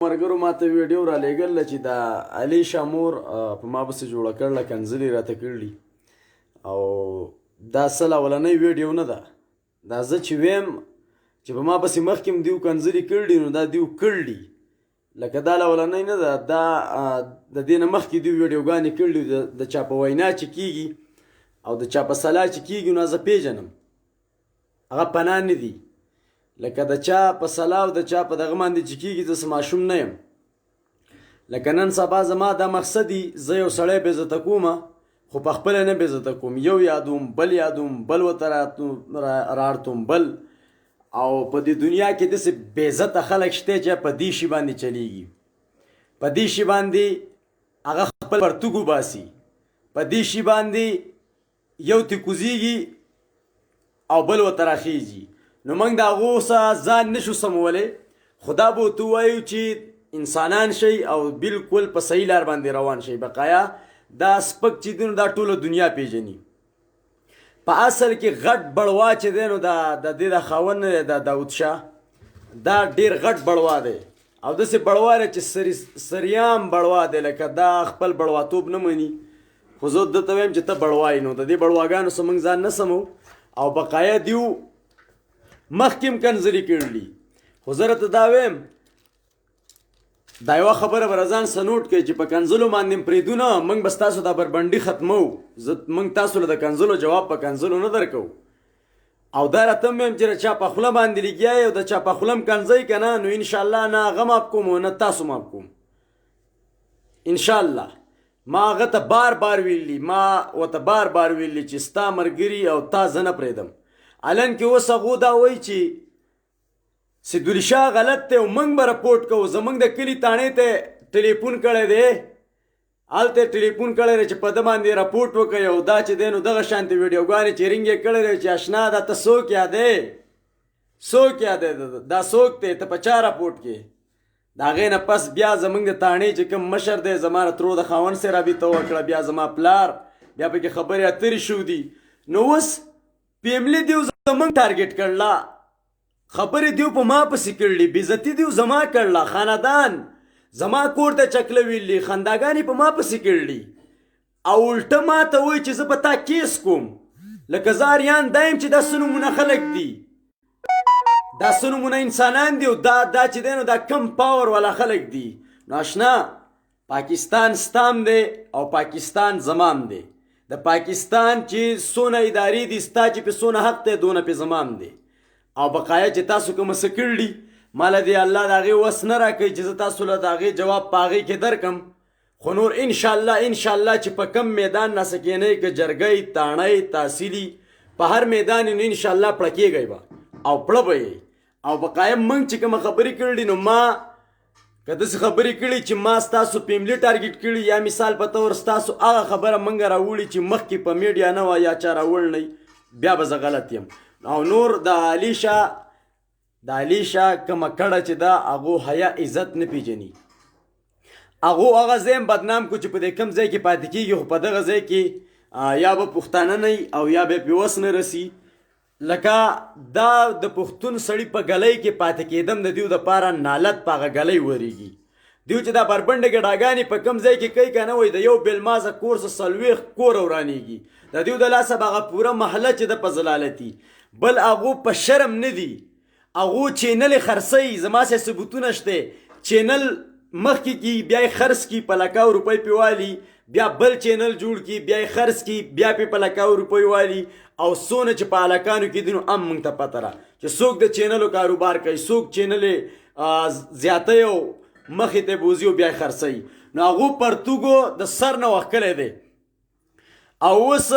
مرګرو ماته ویډیو را لېږل چې دا الیشا مور په ما پسې جوړه کړله کنځلې راته کړلي او دا اصل اولنۍ ویډیو نه ده. دا زه چې ویم چې په ما پسې مخکې هم دیو کنځلې کړلي نو دا دیو کړلي لکه دا اولنۍ نه ده. دا د دې نه مخکې دیو ویډیوګانې کړلي د چا په وینا چې کېږي او د چا په سلا چې کېږي نو زه پېژنم هغه پناه نه دي. لکه د چا په سلا او د چا په دغه باندې چې کېږي زه څه ماشوم نه یم. لکه نن سبا زما دا مقصد دي زه یو سړی بېزته کومه خو په خپله نه بېزته کوم، یو یادوم بل یادوم بل ورته راړتوم بل. او په دې دنیا کې داسې بېزته خلک شته چې په دې شي باندې چلیږي، په دې شي باندې هغه خپل پرتوګ وباسي، په دې شي باندې یو تې کوزیږي او بل ورته راخیږي. نو موږ د هغو څخه ځان نشو سمولی، خو دا به ورته ووایو چې انسانان شئ او بالکل په صحیح لار باندې روان شئ. بقایا دا سپک چې دی نو دا ټوله دنیا پیژني. په اصل کې غټ بړوا چې دی نو د دې د خاوند نه دی دا داود شاه، دا ډېر غټ بړوا دی او داسې بړوا دی چې سریام بړوا دی، لکه دا خپل بړواتوب نه مني. خو زه درته وایم چې ته بړوا یې نو د دې بړواګانو څخه موږ ځان نه سمو. او بقایا دیو مخکې هم کنځلې کړلي. خو زه راته دا وایم دا یوه خبره به رضان څه نوټ کړئ چې په کنځلو باندې پرېږدو نه، موږ به ستاسو دا بربنډي ختمو. موږ تاسو له د کنځلو جواب په کنځلو نه درکو. او دا راته هم وایم چې د چا په خوله باندې لګیا یې او د چا په خوله هم کنځئ که نه نو انشاءالله نه هغه ماف کوم او نه تاسو ماف کوم انشاءالله. ما هغه ته بار بار ویلي، ما ورته بار بار ویلي چې ستا ملګري او تا زه نه پرېږدم. الان کې اوس هغو دا وایي چې سیدولي شاه غلط دی او موږ به رپورټ کوو. زموږ د کلي تاڼې ته ټلیفون کړی دی، هلته یې ټلیفون کړی دی چې په ده باندې رپورټ وکړئ او دا چې دی نو دغه شانتې ویډیوګانې چې رنګ یې کړی دی چې اشنا دا ته څوک یادی څوک یادی دا څوک دی ته په چا رپورټ کې. د هغې نه پس بیا زموږ د تاڼې چې کوم مشر دی زما د ترور د خاوند سره رابطه وکړه، بیا زما پلار، بیا پکې خبرې اترې شو دي. نو اوس پیملي دیو زموږ ټارګېټ کړله، خبرې دیو په ما پسې کړلې، بېزتي دیو زما کړله، خاندان زما کور ته چکله ویلې، خنداګانې په ما پسې کړلې او الټه ما ته وایي چې زه په تا کیس کوم. لکه زه اریان دا یم چې دا څه نومونه خلک دي، دا څه نومونه انسانان دي او دا چې دی نو دا کم پاور والا خلک دي. نو اشنا پاکستان ستام دی او پاکستان زمام دی. د پاکستان چې څونه ادارې دي ستا چې پې څونه حق دی دونه پې زمام دی. او بقایا چې تاسو کومه څه کړلي ماله دې الله د هغې وس نه راکوي چې زه تاسو له د هغې جواب په هغې کې درکم. خو نور انشاءالله چې په کم میدان ناسه کېنئ که جرګۍ تاڼۍ تحصیلي په هر میدان نو انشاءالله پړه کېږئ به او پړه به یې. او بقایا موږ چې کومه خبرې کړلي نو ما که داسې خبرې کړي چې ما ستاسو پیملي ټارګېټ کړي یا مثال په طور ستاسو هغه خبره موږ راوړي چې مخکې په میډیا نه وه یا چا راوړنی بیا به زه غلط یم. او نور د الیشا کومه کړه چې دا هغو حیا عزت نه پیژني، هغو هغه ځای هم بدنام کو چې په دې کم ځای کې پاتې کېږي. خو په دغه ځای کې یا به پښتانه نه او یا به پې وس نه رسي. لکه دا د پښتون سړي په ګلۍ کې پاتې کېدم د دیو دپاره نالت په هغه ګلۍ ورېږي. دیو چې دا بربنډې ګډاګانې په کم ځای کې کوي که نه وایي د یو بېلمازه کور څه 40 کوره ورانېږي. د دیو د لاسه به هغه پوره محله چې د په ضلالتي بل هغو په شرم نه دي. هغو چینل یې خرڅوي، زما سه ثبوتونه شته، چینل مخکې کي بیا یې خرڅ کي په لکاو روپۍ پې والي، بیا بل چینل جوړ کي بیا یې خرڅ کي بیا پې په لکاو روپۍ والي. او څونه چې په هلکانو کې دي نو هم موږ ته پته ده چې څوک د چینلو کاروبار کوي، څوک چینل یې زیاتی او مخې ته بوځي او بیا یې خرڅوي. نو هغو پرتوګو د سر نه وښکلی دی. او اوس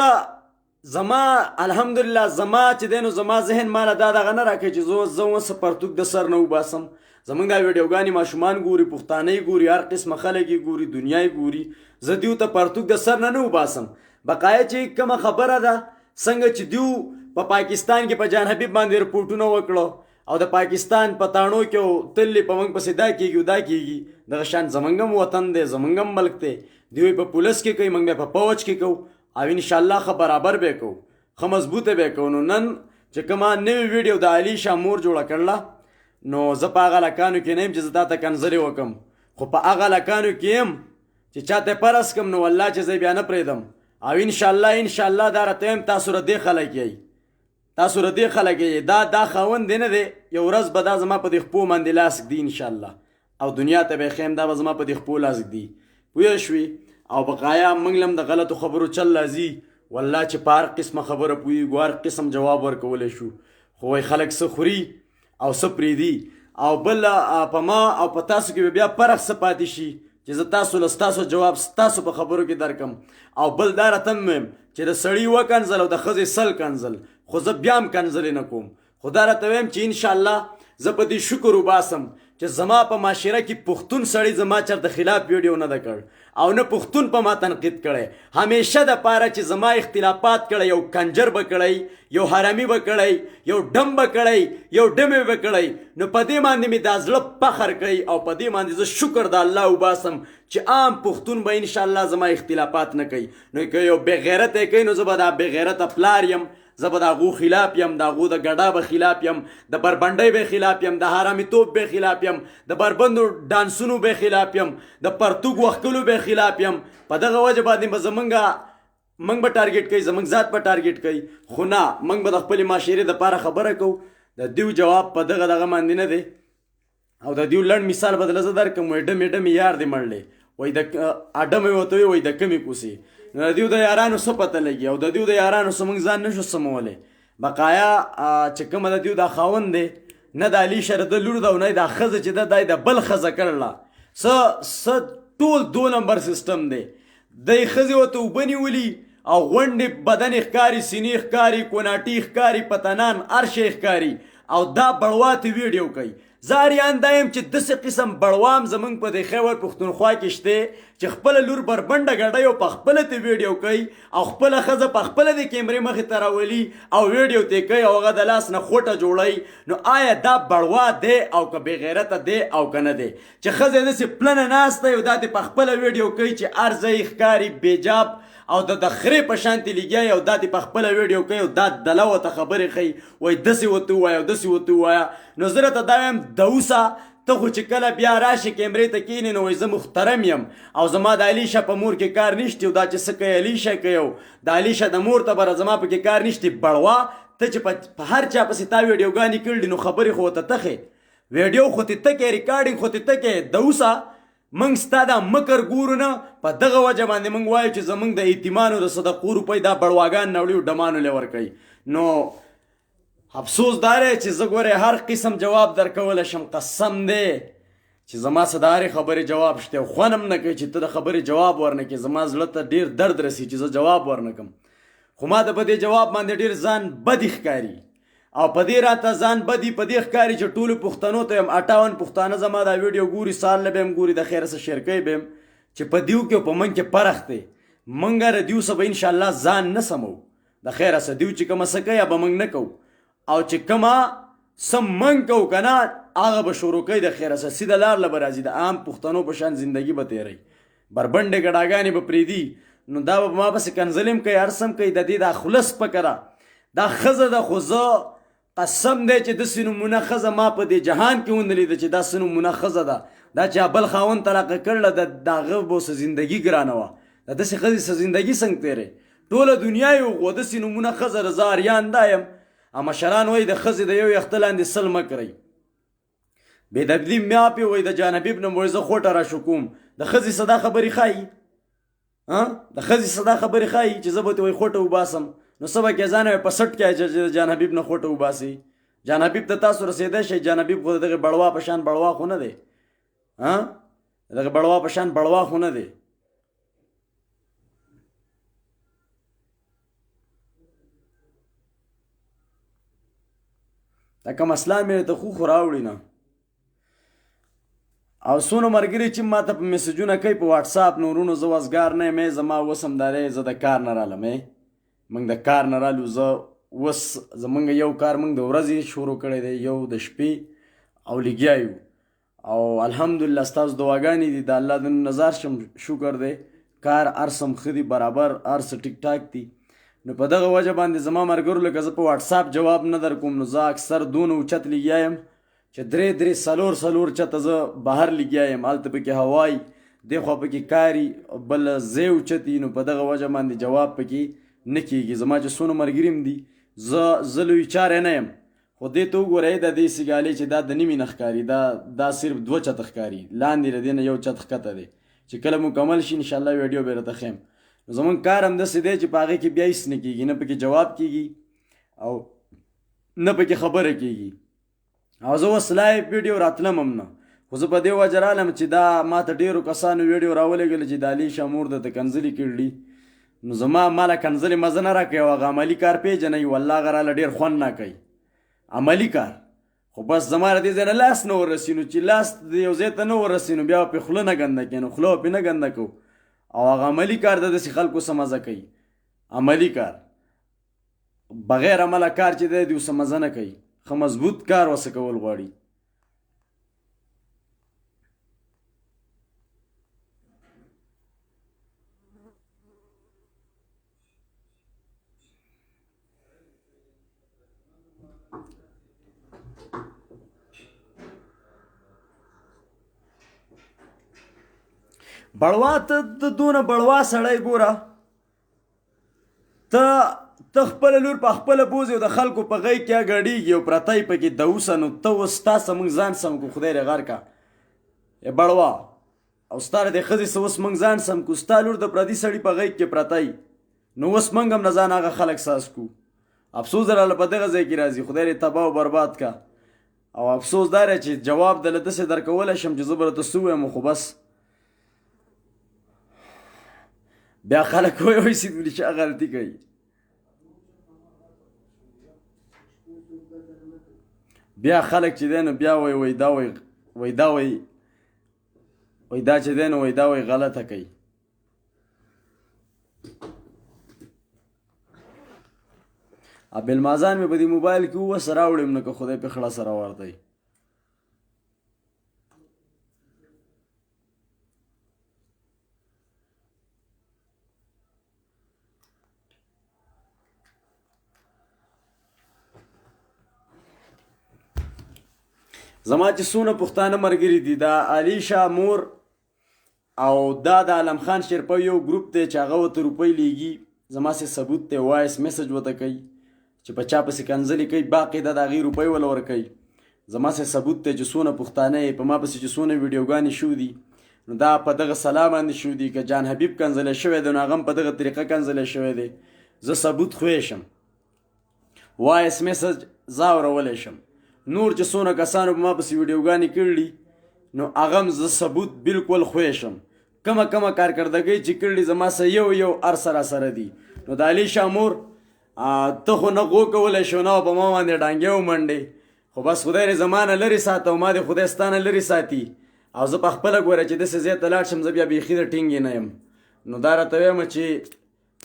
زما الحمدلله زما چې دی نو زما ذهن ماله دا دغه نه راکوي چې زه اوس پرتوګ د سر نه وباسم. زموږ دا ویډیوګانې ماشومان ګوري، پښتانه یې ګوري، هر قسمه خلک یې ګوري، دنیا یې ګوري. زه دیو ته پرتوګ د سر نه وباسم. بقایا چې کومه خبره ده څنګه چې دیو په پاکستان کې په جان حبیب باندې رپورټونه وکړو او د پاکستان په تاڼو کې تللی په موږ پسې دا کېږي او دا کېږي، دغه شان زموږ هم وطن دی، زموږ هم ملک دی. دوی په پولیس کې کوي، موږ بیا په فوج کې کوو او انشاءالله ښه برابر به یې کوو، ښه مضبوطه به یې کوو. نو نن چې کومه نوې ویډیو د الیشا مور جوړه کړله نو زه په هغه لکانو کې نه یم چې زه تا ته کنځلې وکړم، خو په هغه لکانو کې یم چې چاته پرس کم نو والله چې زه بیا نه پرېږدم. او انشاءالله دا راته وایم تاسو ره دې خلک یئ، تاسو ره دې خلک یئ. دا خاوند دی نه دی، یو ورځ به دا زما په دې خپو باندې لاس ږدي انشاءالله، او دنیا ته به خیم دا به زما په دې خپو لاس ږدي. پوه شوې؟ او بقایا موږ هم د غلطو خبرو چل راځي، والله چې په هر قسمه خبره پوهېږو، هر قسم جواب ورکولی شو، خو وایي خلک څه خوري او څه پرېږدي. او بل په ما او په تاسو کې به بیا فرق څه پاتې شي چې زه تاسو له ستاسو جواب ستاسو په خبرو کې درکم. او بل دا راته هم ویم چې د سړي وکنځل او د ښځې سل کنځل، خو زه بیا هم کنځلې نه کوم. خو دا راته ویم چې انشاءالله زه په دې شکر وباسم چې زما په معاشره کې پښتون سړی زما چرته خلاف ویډیو نه ده کړ او نه پښتون په ما تنقید کړی. همیشه د پاره چې زما اختلافات کړی، یو کنجر به کړی، یو حرامي به کړی، یو ډم به کړی، یو ډمې به کړی، نو په دې باندې مې دا زړه فخر کوي او په دې باندې زه شکر د الله وباسم چې عام پښتون به انشاءالله زما اختلافات نه کوي. نو که یو بېغیرته کوي نو زه به دا بېغیرته پلار یم، زه به د هغو خلاف یم، د هغو د ګډا به خلاف یم، د بربنډۍ به خلاف یم، د حرامیتوب به خلاف یم، د بربندو ډانسونو به خلاف یم، د پرتوګ وښکلو به خلاف یم. په دغه وجه باندې به موږ به ټارګېټ کوي، زموږ ذات به ټارګېټ کوي. خو نه، موږ به د خپلې معاشرې دپاره خبره کوو. د دیو جواب په دغه باندې نه دی. او د دیو لنډ مثال به دله زه درکړم. وایي ډمې یار دې مړلی، وایي د ډمې ورته وایي وایي د کمې کوسې. نو د دیو د یارانو څه پته لګي او د دیو د یارانو څه موږ ځان نشو سمولی. بقایا چې کومه د دیو دا خاوند دی، نه د علیشه د لور ده او نه دا ښځه چې ده دا د بل ښځه کړله. څه ټول 2 نمبر سیسټم دی. دی ښځې ورته اوبه نیولي او غونډې بدن ښکاري، سینې ښکاري، کوناټي ښکاري، پتنان هر شی ښکاري او دا بړواتې ویډیو کوي. زه اریان دا یم چې داسې قسم بړوام زموږ په دې خیبر پښتونخوا کې شته چې خپله لور بربنډه ګډوي او په خپله ترې ویډیو کوي او خپله ښځه په خپله د کیمرې مخې ته راولي او ویډیو ترې کوي او هغه د لاس نه خوټه جوړوي. نو آیا دا بړوا دی او که بې غیرته دی او که نه دی چې ښځه داسې پلنه ناسته او دا دې په خپله ویډیو کوي چې هر ځای ښکاري بیجاب او د خرې په شانتې لګیا او دا دې په خپله ویډیو کوي او دا دله ورته خبرې ښیي، وایي داسې ورته ووایه او داسې ورته ووایه. نو زه راته دا وایم د اوسه ته خو چې کله بیا راشي کیمرې ته کښېنې نو وایي زه محترم یم او زما د علیشه په مور کې کار نشته او دا چې څه کوي علیشه کوي او د علیشه د مور ته به زما پکې کار نشته. بړوا ته چې په هر چا پسې تا ویډیوګانې کړي نو خبرې خو ورته تخې، ویډیو خو تې تکې، ریکارډینګ خو تې تکې. د اوسه موږ ستا دا مکر ګورو نه، په دغه وجه باندې موږ وایو چې زموږ د یتیمانو د صدقو روپۍ دا بړواګان نوړي او ډمانو له ورکوي. نو افسوس دا دی چې زه ګورې هر قسم جواب درکولی شم، قسم دی چې زما څه د هرې خبرې جواب شته او خوند هم نه کوي چې ته د خبرې جواب ورنه کړې. زما زړه ته ډېر درد رسي چې زه جواب ورنه کړم، خو ما ته په دې جواب باندې ډېر ځان بدي ښکاري او په دې راته ځان بدي په دې ښکاري چې ټولو پښتنو ته یم 58 پښتانه زما دا ویډیو ګوري، سال نه به هم ګوري، د خیره څه شرکۍ به هم چې په دیو کې په موږ کې فرق دی. موږ له دیو څه به انشاءالله ځان نه سمو، د خیره څه دیو چې کومه څه کوي به موږ نه کوو او چې کومه څه موږ کوو که نه هغه به شروع کوي د خیره څه سیده لار له به راځي، د عام پښتنو په شان زندګي به تېروي، بربنډې ګډاګانې به پرېږدي. نو دا به ما پسې کنځلې هم کوي، هر څه هم کوي. د دې دا خلص پکره دا ښځه ده، خو زه قسم دی چې داسې نمونه ښځه ما په دې جهان کې ونه لیده چې داسې نمونه ښځه ده. دا چې بل خاوند طلاقه کړله د هغه به څه زندګي ګرانه وه، د داسې ښځې څه زندګي څنګه تېری ټوله دنیا یې وغوه. داسې نمونه ښځه ده، زه اریان دا یم. مشران وایي د ښځې د یو یخته لاندې سل مه کړئ، بېدبلي میاپې وایي د جانبیب نه وایي زه خوټه را شکوم. د ښځې څه دا خبرې ښایي، د ښځې څه دا خبرې ښایي چې زه به ته وایي خوټه وباسم. نو څه به کې ځان په سټ کې چې د جان حبیب نه خوټه وباسي. جان حبیب ته تاسو رسېدی شئ، جان حبیب خو دغه بړوا په شان بړوا خو نه دی، دغه بړوا په شان بړوا خو نه دی. دا کوم اسلام مې ته خو راوړي نه. او څونه ملګري چې ما ته په میسجونه کوي په واټساپ نورونو، زه وزګار نه یم، زما اوس همداری زه د کار نه رالم، موږ د کار نه رالو. زه اوس زموږ یو کار موږ د ورځې شروع کړی دی، یو د شپې او لګیا یو او الحمدلله ستاسو دعاګانې دي، د الله د نظر شم شکر دی، کار هر څه ښه دي، برابر هر څه ټیک ټاک دي. نو په دغه وجه باندې زما ملګرو لکه زه په واټساپ جواب نه در کوم، نو زه اکثر دونه اوچت لګیا یم چې درې څلور چته زه بهر لګیا یم، هلته پکې هوای دې خوا پکې کاري بل ځای اوچتي، نو په دغه وجه باندې جواب پکې نه کېږي. زما چې څونه ملګري هم دي زه لوی چاری نه یم، خو دې ته وګورئ د دې سیګالې چې دا د نیمې نه ښکاري، دا صرف 2 چته ښکاري، لاندې له دې نه 1 چت ښکته دی. چې کله مکمل شي انشاءالله ویډیو به درته ښیم. نو زمونږ کار همداسې دی چې په هغې کې بیا هېڅ نه کېږي، نه پکې جواب کېږي او نه پکې خبره کېږي. او زه اوس لایو ویډیو راتلم هم نه، خو زه په دې وجه رالم چې دا ما ته ډېرو کسانو ویډیو راولېږله چې د علیشه مور درته کنځلې کړلي. نو زما ماله کنځلې مزه نه راکوي او هغه عملي کار پېژنئ، والله هغه راله ډېر خوند نه کوي عملي کار. خو بس زما له دې ځای نه لاس نه ورسي، نو چې لاس د یو ځای ته نه ورسي نو بیا به پرې خوله نه ګنده کړي، نو خوله به پرې نه ګنده کوو. او هغه عملي کار د داسې خلکو څه مزه کوي، عملي کار بغیر عمله کار چې دی د څه مزه نه کوي، ښه مضبوط کار ورسه کول غواړي. بړوا ته دونه بړوا سړی ګوره، ته خپله لور په خپله بوځې او د خلکو په غیږ کې ګډېږي او پرتی پکې د اوسه، نو ته اوس ستاسې موږ ځان سم کړو، خدای دې غر کا بړوا، او ستا د ښځې څه اوس موږ ځان سم کړو، ستا لور د پردي سړي په غیږ کې پرتی، نو اوس موږ هم نه ځان هغه خلک ساز کړو. افسوس دراله په دغه ځای کې راځي، خدای دې تباه او برباد کا. او افسوس دا دی چې جواب دله داسې درکولی شم چې زه به درته څه ووایم، خو بس بیا خلک وایي چې چا غلطي کوي. بیا خلک چې دی نو بیا وایي دا چې دی نو دا وایي غلطه کوي. بلمازان مې په دې موبایل کې اوس راوړم، نو که خدای په خړه سره ورته زما چې څونه پښتانه ملګري دي، دا علیشه مور او دا د عالم خان شیرپه یو ګروپ دی چې هغه ورته روپۍ لیږي، زما سې ثبوت دی، وایس میسج ورته کوي چې په چا پسې کنځلې کوي، باقاعده د هغې روپۍ وله ورکوي. زما سې ثبوت دی چې څونه پښتانه یې په ما پسې چې څونه ویډیوګانې شو دي، نو دا په دغه سلا باندې شو دي. که جان حبیب کنځلی شوی دی نو هغه هم په دغه طریقه کنځلی شوی دی. زه ثبوت خوی شم، وایس میسج زه اورولی شم. نور چې څونه کسانو په ما پسې ویډیوګانې کړلي نو هغه هم زه ثبوت بالکل خوی شم. کمه کارکردګۍ چې کړلي زما سره یو هر سره دي. نو د علیشه مور ته خو نه غو کولی شو، نه په ما باندې ډانګې ومنډې، خو بس خدای دې زما نه لرې ساته او ما دې خدای ستا نه لرې ساتي. او زه په خپله ګوره چې داسې ځای ته لاړ شم زه بیا بیخي د ټینګې نه یم. نو دا راته وایم چې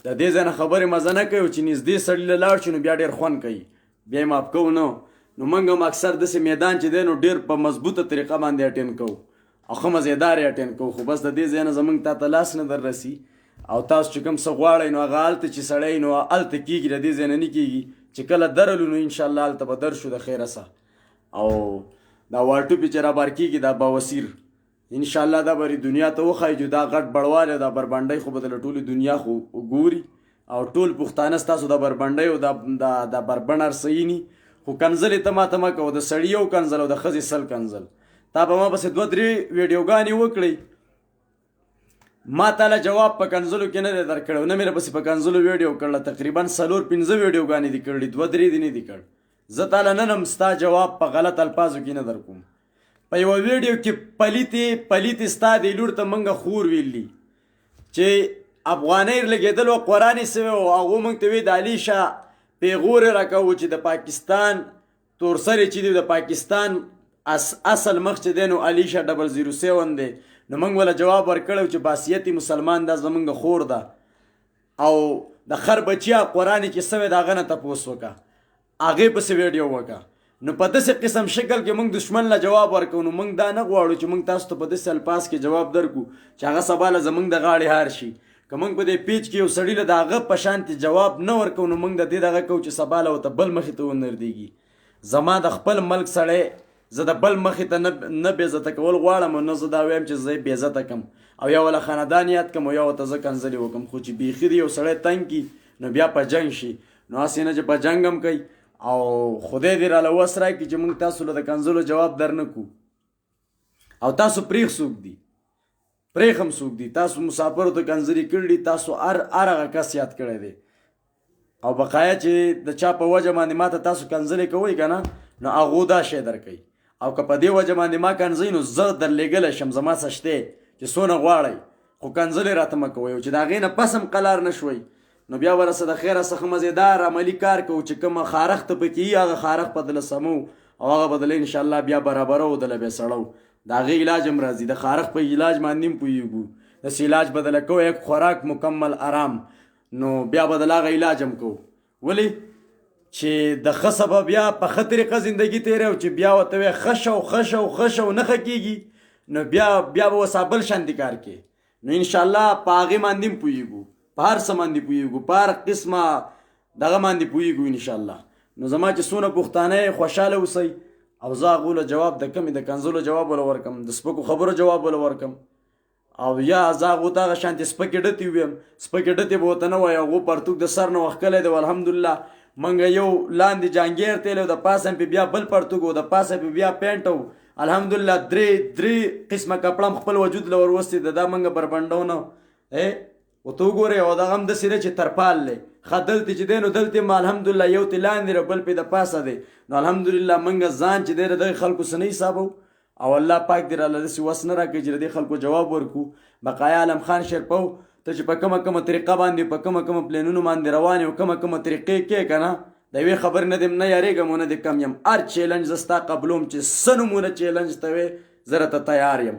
د دې ځای نه خبرې مزه نه کوي، چې نږدې سړي له لاړ شو نو بیا ډېر خوند کوي، بیا یې ماف کوو نه. نو موږ هم اکثر داسې میدان چې دی نو ډېر په مضبوطه طریقه باندې اټین کوو او ښه مزېدار یې اټین کوو. خو بس د دې ځای نه زموږ تا ته لاس نه در رسي، او تاسو چې کوم څه غواړئ نو هغه هلته چې سړی نو هلته کېږي، د دې ځای نه نه کېږي. چې کله درلو نو انشاءالله هلته به در شو د خیره سه. او دا واټوپې چې رابار کېږي دا بواسیر انشاءالله دا به دنیا ته وښایي چې دا غټ بړوالی دا بربنډۍ خو به د ټولې دنیا خو ګوري، او ټول پښتانه ستاسو د بربنډۍ او د بربنډ هر څه ویني. خو کنځلې ته ماته مه کوه، د سړي یو کنځل او د ښځې 100 کنځل. تا به ما پسې 2-3 ویډیوګانې وکړئ، ما تاله جواب په کنځلو کې نه دی درکړی، نه مې پسې په کنځلو ویډیو کړله، تقریبا 4-5 ویډیوګانې دي کړلي، 2-3 دې نه دي کړ. زه تاله نن هم ستا جواب په غلط الفاظو کې نه در کوم. په یوه ویډیو کې پلیتې ستا دې لور ته موږ خور ویلي چې افغانۍ لګېدلو قرآن یې سوی و، هغو موږ ته وی د علیشه پېغور یې راکوو چې د پاکستان تورسرې چې دی د پاکستان اصل مخ چې دی نو علیشه 007 دی. نو موږ وله جواب ورکړی چې باسیتي مسلمان دا زموږ خور ده، او د خر بچیا قرآن کې سوی د هغه نه تپوس وکړه، هغې پسې ویډیو وکړه. نو په داسې قسم شکل کې موږ دشمن له جواب ورکوو. نو موږ دا نه غواړو چې موږ تاسو ته په داسې الفاظ کې جواب درکړو چې هغه سبا له زموږ د غاړې هار شي. که موږ په دې پیج کې یو سړي له د هغه په شانتې جواب نه ورکوو نو موږ د دې دغه کوو چې سبا له ورته بل مخې ته ونردېږي. زما د خپل ملک سړی زه د بل مخې ته نه بېزته کول غواړم، نو زه دا وایم چې زه یې بېزته کم او یا وله خاندان یاد کم او یا ورته زه کنځلې وکړم. خو چې بیخي د یو سړی تنګ کي نو بیا په جنګ شي، نو هسې نه چې په جنګ هم کوي او خدای دې راله وس راکړي چې موږ تاسو له د کنځلو جواب در نه کړو. او تاسو پرېښ څوک دي، پرېښ هم څوک دي، تاسو مسافرو ته کنځلې کړي، تاسو هر هغه کس یاد کړی دی او بقایا چې د چا په وجه باندې ماته تاسو کنځلې کوئ که نه، نو هغو دا شی در کوي. او که په دې وجه باندې ما کنځئ نو زه در لیږلی شم، زما څه شتی چې څونه غواړئ، خو کنځلې راته مه کوئ. او چې د هغې نه پس هم قلار نه شوئ نو بیا ورسه د خیره څخه مزېدار عملي کار کوو چې کومه خارښت پکې وي هغه خارښ په دله سمو او هغه به دله انشاءالله بیا برابرو، دله بیا سړو. د هغې علاج هم راځي، د خارښ په علاج باندې هم پوهېږو، داسې علاج به دله کوو، یک خوراک مکمل آرام، نو بیا به دله هغه علاج هم کوو. ولې چې د ښه سبب بیا په ښه طریقه زندګي تېروي او چې بیا ورته وایې ښه شو ښه شو ښه شو نه ښه کېږي نو بیا به اوس بل شانتې کار کوي. نو انشاءالله په هغې باندې هم پوهېږو، په هر څه باندې پوهېږو، په هر قسمه دغه باندې پوهېږو انشاءالله. نو زما چې څونه پښتانه یې خوشحاله اوسئ او زه هغو له جواب د کمې د کنځلو جواب وله ورکړم، د سپکو خبرو جواب وله ورکړم او یا زه هغو ته هغه شانتې سپکې ډتې وویم، سپکې ډتې به ورته نه وایي. هغو پرتوګ د سر نه وښکلی دی الحمدلله، موږ یو لاندې جانګیر تیلی او د پاسه پې بیا بل پرتوګ و، د پاسه پې بیا پینټ و، الحمدلله درې قسمه کپړه هم خپل وجود له وروستې ده، دا موږ بربنډو نه ورته وګورئ. او دغه هم داسې دی چې ترپال دی، ښه دلته چې دی نو دلته هم الحمدلله یو تې لاندې دی بل پې د پاسه دی، نو الحمدلله موږ ځان چې دی د دغې خلکو څه نه حسابو او الله پاک دې راله داسې وس نه راکړي چې د دې خلکو جواب ورکړو. بقایا عالم خان شیرپو ته چې په کومه طریقه باندې په کومه پلینونو باندې روان یې او کومه طریقې کې که نه د یوې خبرې نه دې نه یارېږم او نه دې کم یم. هر چیلنج زه ستا قبلوم چې څه نومونه چیلنج ته وې زه راته تیار یم.